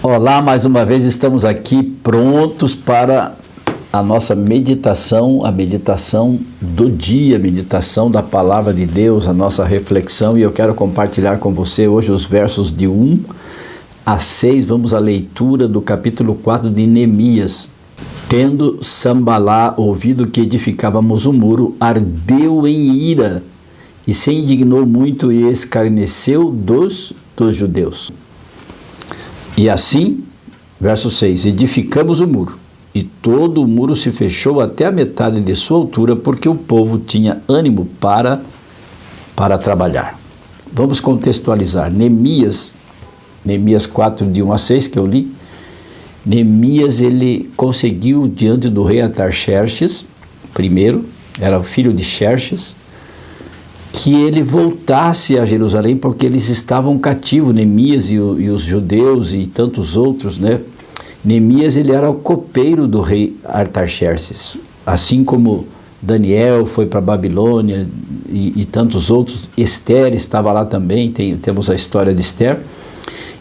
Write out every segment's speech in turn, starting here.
Olá, mais uma vez estamos aqui prontos para a nossa meditação, a meditação do dia, a meditação da Palavra de Deus, a nossa reflexão, e eu quero compartilhar com você hoje os versos de 1 a 6, vamos à leitura do capítulo 4 de Neemias. Tendo Sambalá ouvido que edificávamos o muro, ardeu em ira, e se indignou muito e escarneceu dos judeus. E assim, verso 6, edificamos o muro, e todo o muro se fechou até a metade de sua altura, porque o povo tinha ânimo para trabalhar. Vamos contextualizar. Neemias 4, de 1 a 6, que eu li, Neemias, ele conseguiu diante do rei Artaxerxes, primeiro, era o filho de Xerxes, que ele voltasse a Jerusalém, porque eles estavam cativos, Neemias e os judeus e tantos outros, né? Neemias, ele era o copeiro do rei Artaxerxes, assim como Daniel foi para a Babilônia e tantos outros. Esther estava lá também, temos a história de Esther.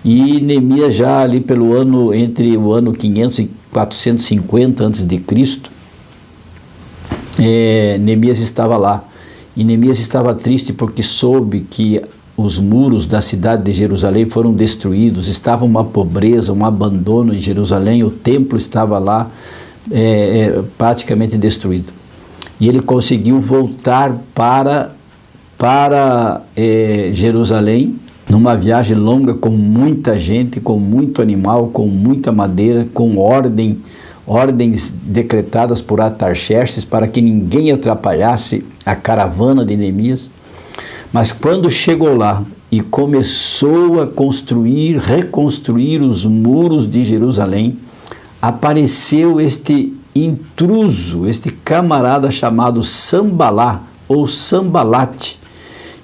E Neemias, já ali pelo ano, entre o ano 500 e 450 a.C., Neemias estava lá. E Neemias estava triste porque soube que os muros da cidade de Jerusalém foram destruídos, estava uma pobreza, um abandono em Jerusalém, o templo estava lá praticamente destruído. E ele conseguiu voltar para Jerusalém, numa viagem longa, com muita gente, com muito animal, com muita madeira, com ordens decretadas por Artaxerxes para que ninguém atrapalhasse a caravana de Neemias. Mas quando chegou lá e começou a reconstruir os muros de Jerusalém, apareceu este intruso, este camarada chamado Sambalá ou Sambalate,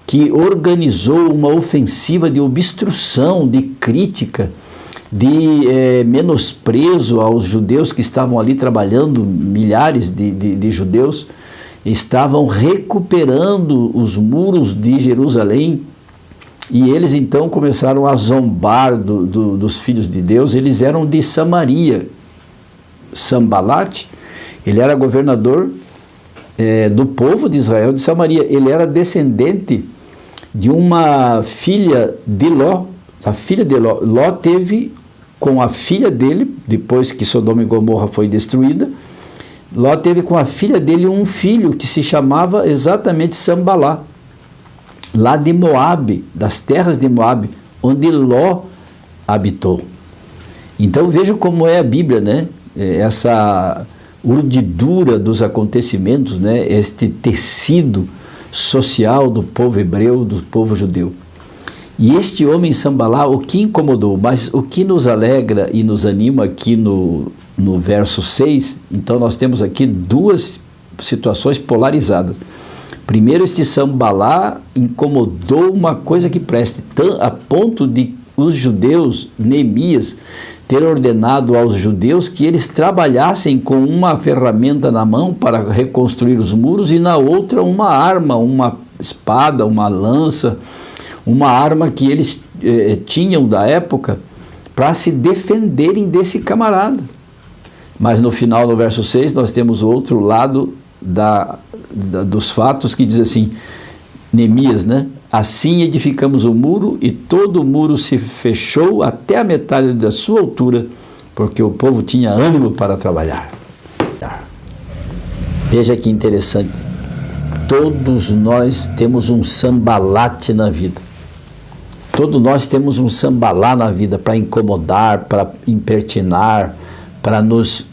que organizou uma ofensiva de obstrução, de crítica, de menosprezo aos judeus que estavam ali trabalhando. Milhares de judeus estavam recuperando os muros de Jerusalém, e eles então começaram a zombar dos filhos de Deus. Eles eram de Samaria. Sambalate, ele era governador do povo de Israel de Samaria. Ele era descendente de uma filha de Ló. A filha de Ló. Ló teve com a filha dele, depois que Sodoma e Gomorra foi destruída, Ló teve com a filha dele um filho que se chamava exatamente Sambalá, lá de Moabe, das terras de Moabe, onde Ló habitou. Então veja como é a Bíblia, né? Essa urdidura dos acontecimentos, né? Este tecido social do povo hebreu, do povo judeu. E este homem Sambalá, o que incomodou, mas o que nos alegra e nos anima aqui no verso 6, então nós temos aqui duas situações polarizadas. Primeiro, este Sambalá incomodou uma coisa que preste, a ponto de os judeus, Neemias, ter ordenado aos judeus que eles trabalhassem com uma ferramenta na mão para reconstruir os muros e na outra uma arma, uma espada, uma lança, uma arma que eles tinham da época para se defenderem desse camarada. Mas no final, no verso 6, nós temos o outro lado dos fatos, que diz assim, Neemias, né? Assim edificamos o muro, e todo o muro se fechou até a metade da sua altura, porque o povo tinha ânimo para trabalhar. Veja que interessante. Todos nós temos um Sambalate na vida. Todos nós temos um Sambalá na vida para incomodar, para impertinar, para nos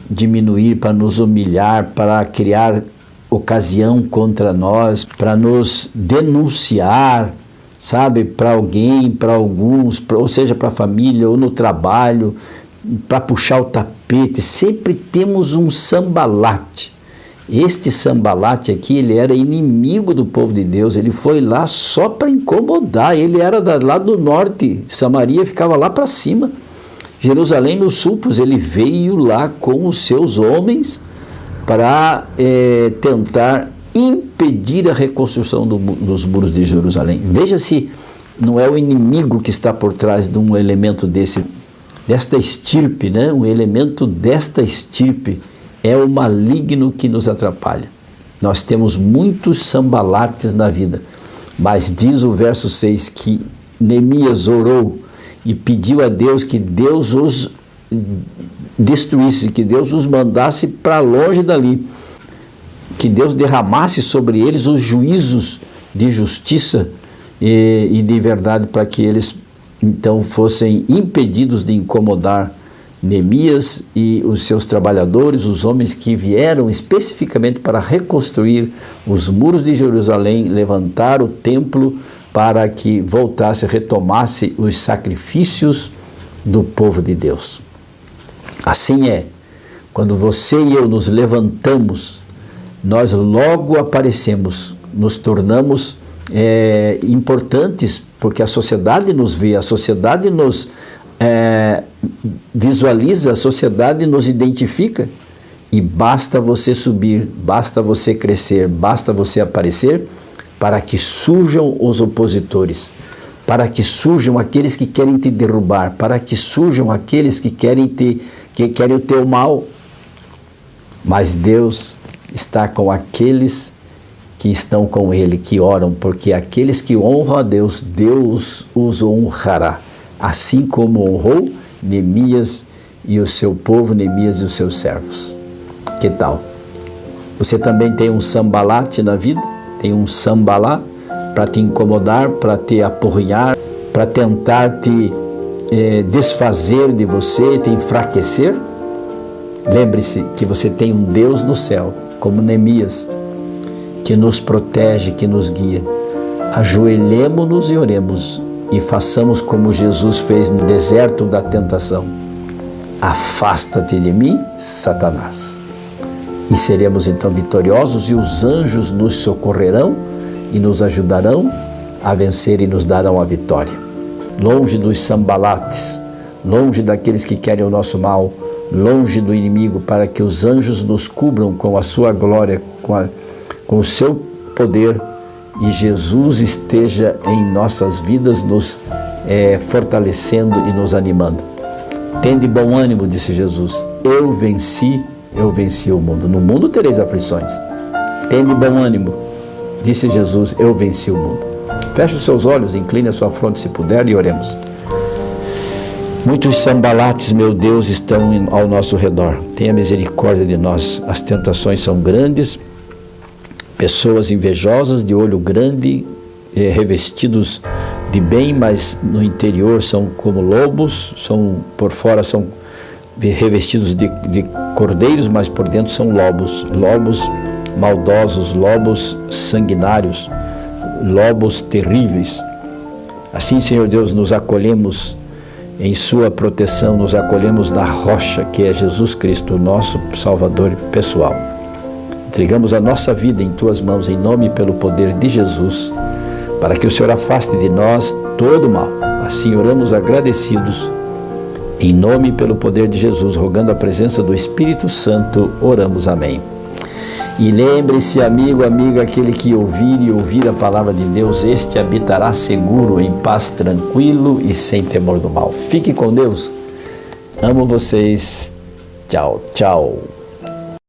diminuir, para nos humilhar, para criar ocasião contra nós, para nos denunciar, sabe, para alguém, para alguns, ou seja, para a família ou no trabalho, para puxar o tapete. Sempre temos um Sambalate. Este Sambalate aqui, ele era inimigo do povo de Deus, ele foi lá só para incomodar. Ele era lá do norte, Samaria ficava lá para cima, Jerusalém no sul, pois ele veio lá com os seus homens para tentar impedir a reconstrução dos muros de Jerusalém. Veja se não é o inimigo que está por trás de um elemento desse desta estirpe, né? Um elemento desta estirpe é o maligno que nos atrapalha. Nós temos muitos Sambalates na vida, mas diz o verso 6 que Neemias orou e pediu a Deus que Deus os destruísse, que Deus os mandasse para longe dali, que Deus derramasse sobre eles os juízos de justiça e de verdade, para que eles então fossem impedidos de incomodar Neemias e os seus trabalhadores, os homens que vieram especificamente para reconstruir os muros de Jerusalém, levantar o templo para que voltasse, retomasse os sacrifícios do povo de Deus. Assim é, quando você e eu nos levantamos, nós logo aparecemos, nos tornamos importantes, porque a sociedade nos vê, a sociedade nos visualiza, a sociedade nos identifica, e basta você subir, basta você crescer, basta você aparecer, para que surjam os opositores, para que surjam aqueles que querem te derrubar, para que surjam aqueles que querem o teu mal. Mas Deus está com aqueles que estão com Ele, que oram, porque aqueles que honram a Deus, Deus os honrará, assim como honrou Neemias e o seu povo, Neemias e os seus servos. Que tal? Você também tem um Sambalate na vida? Tem um Sambalá para te incomodar, para te aporrear, para tentar te desfazer de você, te enfraquecer? Lembre-se que você tem um Deus no céu, como Neemias, que nos protege, que nos guia. Ajoelhemo-nos e oremos e façamos como Jesus fez no deserto da tentação. Afasta-te de mim, Satanás. E seremos então vitoriosos, e os anjos nos socorrerão e nos ajudarão a vencer e nos darão a vitória. Longe dos Sambalates, longe daqueles que querem o nosso mal, longe do inimigo, para que os anjos nos cubram com a sua glória, com o seu poder, e Jesus esteja em nossas vidas nos fortalecendo e nos animando. Tende bom ânimo, disse Jesus, eu venci o mundo. No mundo tereis aflições. Tende bom ânimo, disse Jesus, eu venci o mundo. Feche os seus olhos, incline a sua fronte se puder e oremos. Muitos Sambalates, meu Deus, estão ao nosso redor. Tenha misericórdia de nós. As tentações são grandes, pessoas invejosas, de olho grande, revestidos de bem, mas no interior são como lobos, por fora são revestidos de cordeiros, mas por dentro são lobos maldosos, lobos sanguinários, lobos terríveis. Assim, Senhor Deus, nos acolhemos em sua proteção, nos acolhemos na rocha que é Jesus Cristo, nosso Salvador pessoal. Entregamos a nossa vida em tuas mãos, em nome e pelo poder de Jesus, para que o Senhor afaste de nós todo o mal. Assim oramos agradecidos, em nome e pelo poder de Jesus, rogando a presença do Espírito Santo, oramos. Amém. E lembre-se, amigo, amiga, aquele que ouvir a palavra de Deus, este habitará seguro, em paz, tranquilo e sem temor do mal. Fique com Deus. Amo vocês. Tchau, tchau.